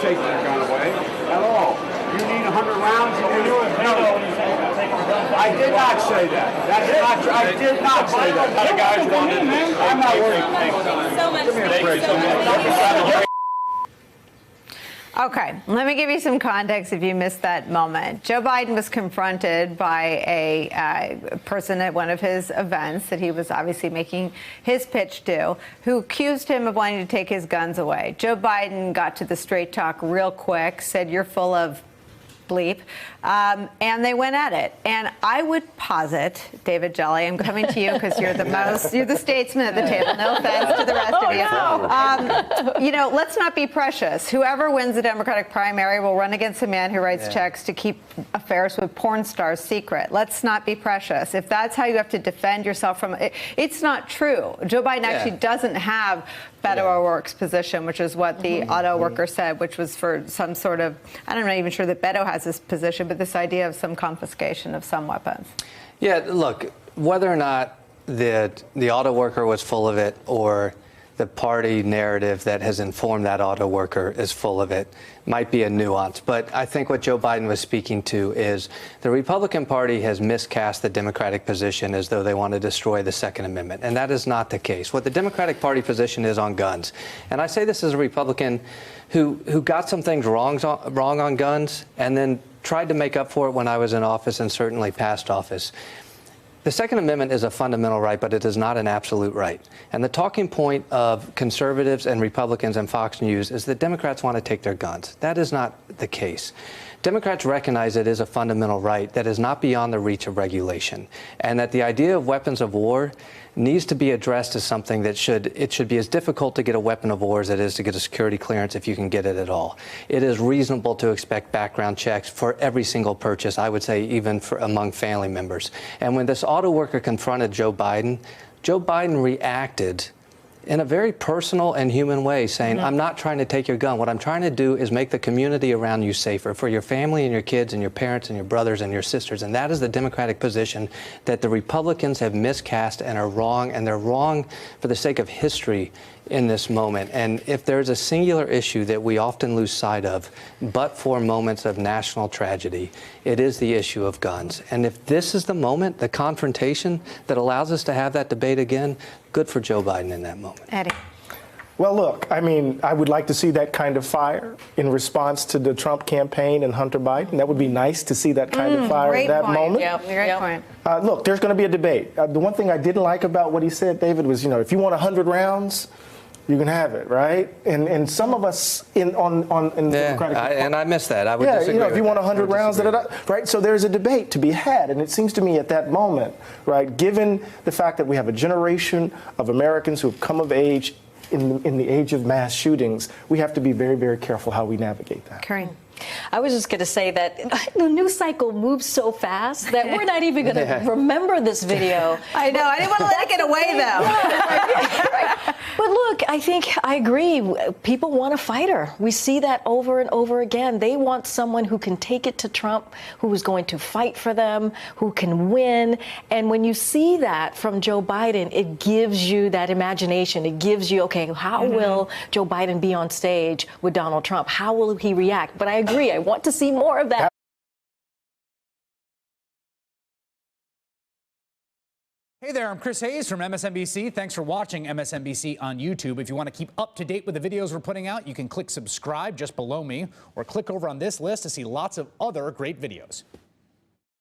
taking your gun away at all. You need 100 rounds. I did not say that. That's not true. I did not say that. The guys wanted. I'm not worried. So much. Okay, let me give you some context if you missed that moment. Joe Biden was confronted by a person at one of his events that he was obviously making his pitch to, who accused him of wanting to take his guns away. Joe Biden got to the straight talk real quick, said, "You're full of bleep," and they went at it. And I would posit, David Jelly, I'm coming to you because you're the statesman at the table. No offense to the rest of you. You know, let's not be precious. Whoever wins the Democratic primary will run against a man who writes checks to keep affairs with porn stars secret. Let's not be precious. If that's how you have to defend yourself from it, it's not true. Joe Biden actually doesn't have Beto O'Rourke's position, which is what the auto worker said, which was for some sort of, I'm not even sure that Beto has this position, but this idea of some confiscation of some weapons. Yeah, look, whether or not the auto worker was full of it or the party narrative that has informed that auto worker is full of it might be a nuance. But I think what Joe Biden was speaking to is the Republican Party has miscast the Democratic position as though they want to destroy the Second Amendment. And that is not the case. What the Democratic Party position is on guns, and I say this as a Republican who got some things wrong on guns and then tried to make up for it when I was in office and certainly past office. The Second Amendment is a fundamental right, but it is not an absolute right. And the talking point of conservatives and Republicans and Fox News is that Democrats want to take their guns. That is not the case. Democrats recognize it is a fundamental right that is not beyond the reach of regulation, and that the idea of weapons of war needs to be addressed as something that should be as difficult to get a weapon of war as it is to get a security clearance if you can get it at all. It is reasonable to expect background checks for every single purchase, I would say even for among family members. And when this auto worker confronted Joe Biden reacted in a very personal and human way, saying, I'm not trying to take your gun. What I'm trying to do is make the community around you safer for your family and your kids and your parents and your brothers and your sisters. And that is the Democratic position that the Republicans have miscast and are wrong. And they're wrong for the sake of history in this moment. And if there's a singular issue that we often lose sight of, but for moments of national tragedy, it is the issue of guns. And if this is the moment, the confrontation that allows us to have that debate again, good for Joe Biden in that moment. Eddie. Well, look, I mean, I would like to see that kind of fire in response to the Trump campaign and Hunter Biden. That would be nice to see that kind of fire at that moment. Great point. Look, there's going to be a debate. The one thing I didn't like about what he said, David, was, you know, if you want 100 rounds, you can have it, right? And some of us in the Democratic Party, and I missed that. I would disagree. You know, if you want 100 rounds, right? So there's a debate to be had, and it seems to me at that moment, right, given the fact that we have a generation of Americans who have come of age in the age of mass shootings, we have to be very, very careful how we navigate that. Karine. I was just going to say that the news cycle moves so fast that we're not even going to remember this video. I know. I didn't want to let it get away, though. Right. But look, I think I agree. People want a fighter. We see that over and over again. They want someone who can take it to Trump, who is going to fight for them, who can win. And when you see that from Joe Biden, it gives you that imagination. It gives you, okay, how will Joe Biden be on stage with Donald Trump? How will he react? But I agree. I want to see more of that. Hey there, I'm Chris Hayes from MSNBC. Thanks for watching MSNBC on YouTube. If you want to keep up to date with the videos we're putting out, you can click subscribe just below me or click over on this list to see lots of other great videos.